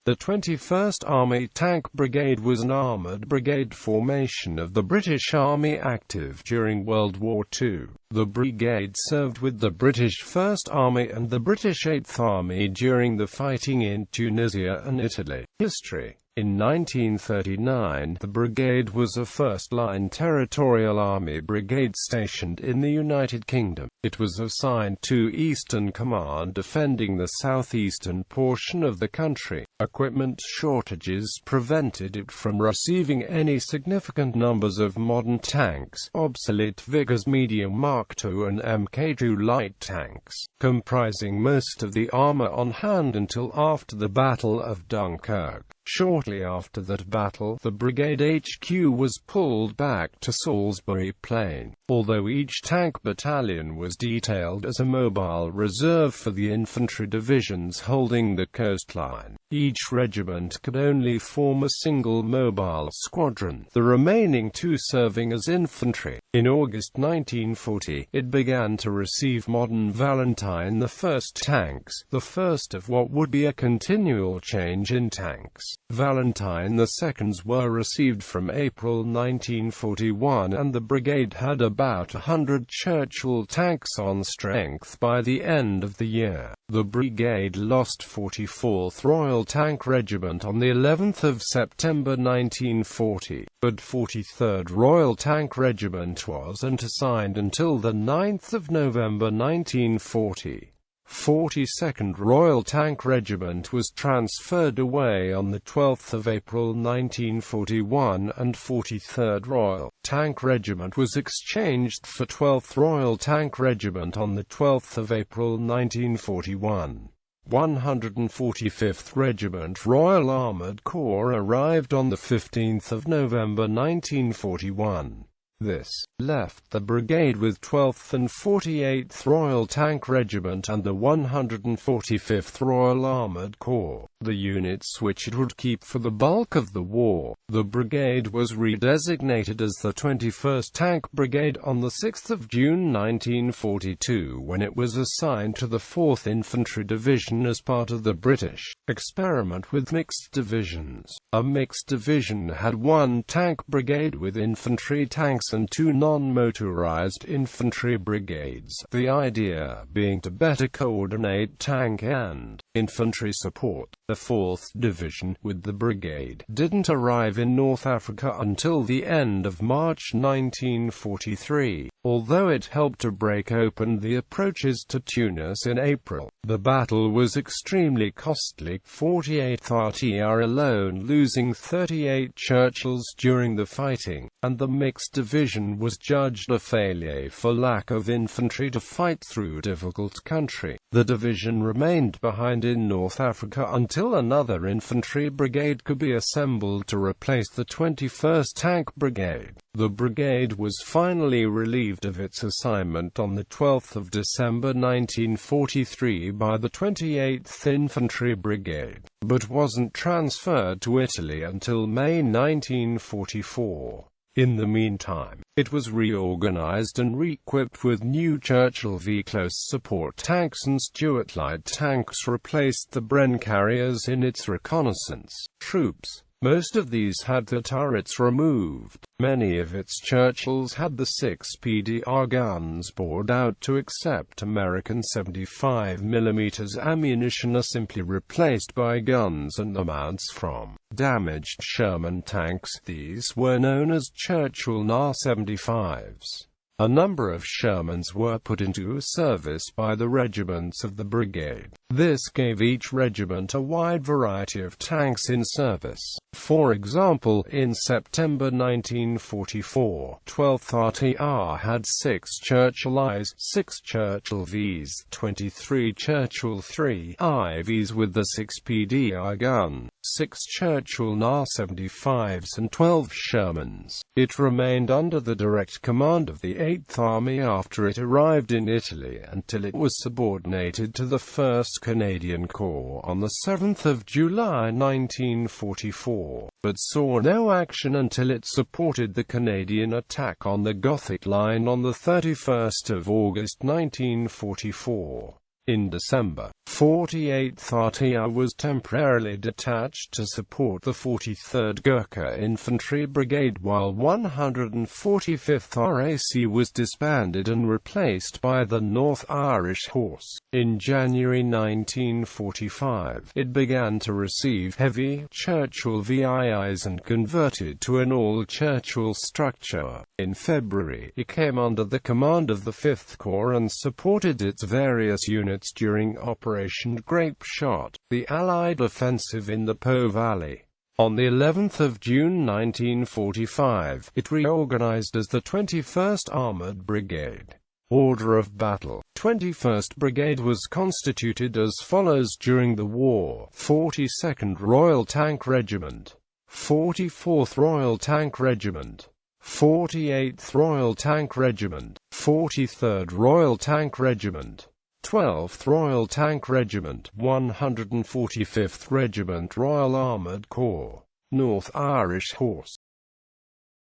The 21st Army Tank Brigade was an armoured brigade formation of the British Army active during World War II. The brigade served with the British First Army and the British Eighth Army during the fighting in Tunisia and Italy. History. In 1939, the brigade was a first-line territorial army brigade stationed in the United Kingdom. It was assigned to Eastern Command defending the southeastern portion of the country. Equipment shortages prevented it from receiving any significant numbers of modern tanks, obsolete Vickers medium Mark II and Mk2 light tanks, comprising most of the armor on hand until after the Battle of Dunkirk. Shortly after that battle, the brigade HQ was pulled back to Salisbury Plain. Although each tank battalion was detailed as a mobile reserve for the infantry divisions holding the coastline, each regiment could only form a single mobile squadron, the remaining two serving as infantry. In August 1940, it began to receive modern Valentine I tanks, the first of what would be a continual change in tanks. Valentine II's were received from April 1941, and the brigade had about 100 Churchill tanks on strength by the end of the year. The brigade lost 44th Royal Tank Regiment on the 11th of September 1940, but 43rd Royal Tank Regiment wasn't assigned until the 9th of November 1940. 42nd Royal Tank Regiment was transferred away on the 12th of April 1941, and 43rd Royal Tank Regiment was exchanged for 12th Royal Tank Regiment on the 12th of April 1941. 145th Regiment Royal Armoured Corps arrived on the 15th of November 1941. This left the brigade with 12th and 48th Royal Tank Regiment and the 145th Royal Armoured Corps, the units which it would keep for the bulk of the war. The brigade was redesignated as the 21st Tank Brigade on the 6th of June 1942 when it was assigned to the 4th Infantry Division as part of the British experiment with mixed divisions. A mixed division had one tank brigade with infantry tanks and two non-motorized infantry brigades, the idea being to better coordinate tank and infantry support. The 4th Division, with the brigade, didn't arrive in North Africa until the end of March 1943, although it helped to break open the approaches to Tunis in April. The battle was extremely costly, 48th RTR alone losing 38 Churchills during the fighting, and the mixed division was judged a failure for lack of infantry to fight through difficult country. The division remained behind in North Africa until another infantry brigade could be assembled to replace the 21st Tank Brigade. The brigade was finally relieved of its assignment on the 12th of December 1943 by the 28th Infantry Brigade, but wasn't transferred to Italy until May 1944. In the meantime, it was reorganized and re-equipped with new Churchill V close support tanks, and Stuart light tanks replaced the Bren carriers in its reconnaissance troops. Most of these had the turrets removed. Many of its Churchills had the 6 PDR guns bored out to accept American 75mm ammunition, are simply replaced by guns and the mounts from damaged Sherman tanks. These were known as Churchill NA-75s. A number of Shermans were put into service by the regiments of the brigade. This gave each regiment a wide variety of tanks in service. For example, in September 1944, 12th RTR had 6 Churchill Is, 6 Churchill Vs, 23 Churchill 3 IVs with the 6 PDR gun, 6 Churchill NA-75s and 12 Shermans. It remained under the direct command of the 8th Army after it arrived in Italy until it was subordinated to the 1st Canadian Corps on the 7th of July 1944, but saw no action until it supported the Canadian attack on the Gothic Line on the 31st of August 1944. In December, 48th RTA was temporarily detached to support the 43rd Gurkha Infantry Brigade, while 145th RAC was disbanded and replaced by the North Irish Horse. In January 1945, it began to receive heavy Churchill VIIs and converted to an all-Churchill structure. In February, it came under the command of the 5th Corps and supported its various units during Operation Grapeshot, the Allied offensive in the Po Valley. On the 11th of June 1945, it reorganized as the 21st Armored Brigade. Order of battle. 21st Brigade was constituted as follows during the war: 42nd Royal Tank Regiment, 44th Royal Tank Regiment, 48th Royal Tank Regiment, 43rd Royal Tank Regiment, 12th Royal Tank Regiment, 145th Regiment Royal Armoured Corps, North Irish Horse.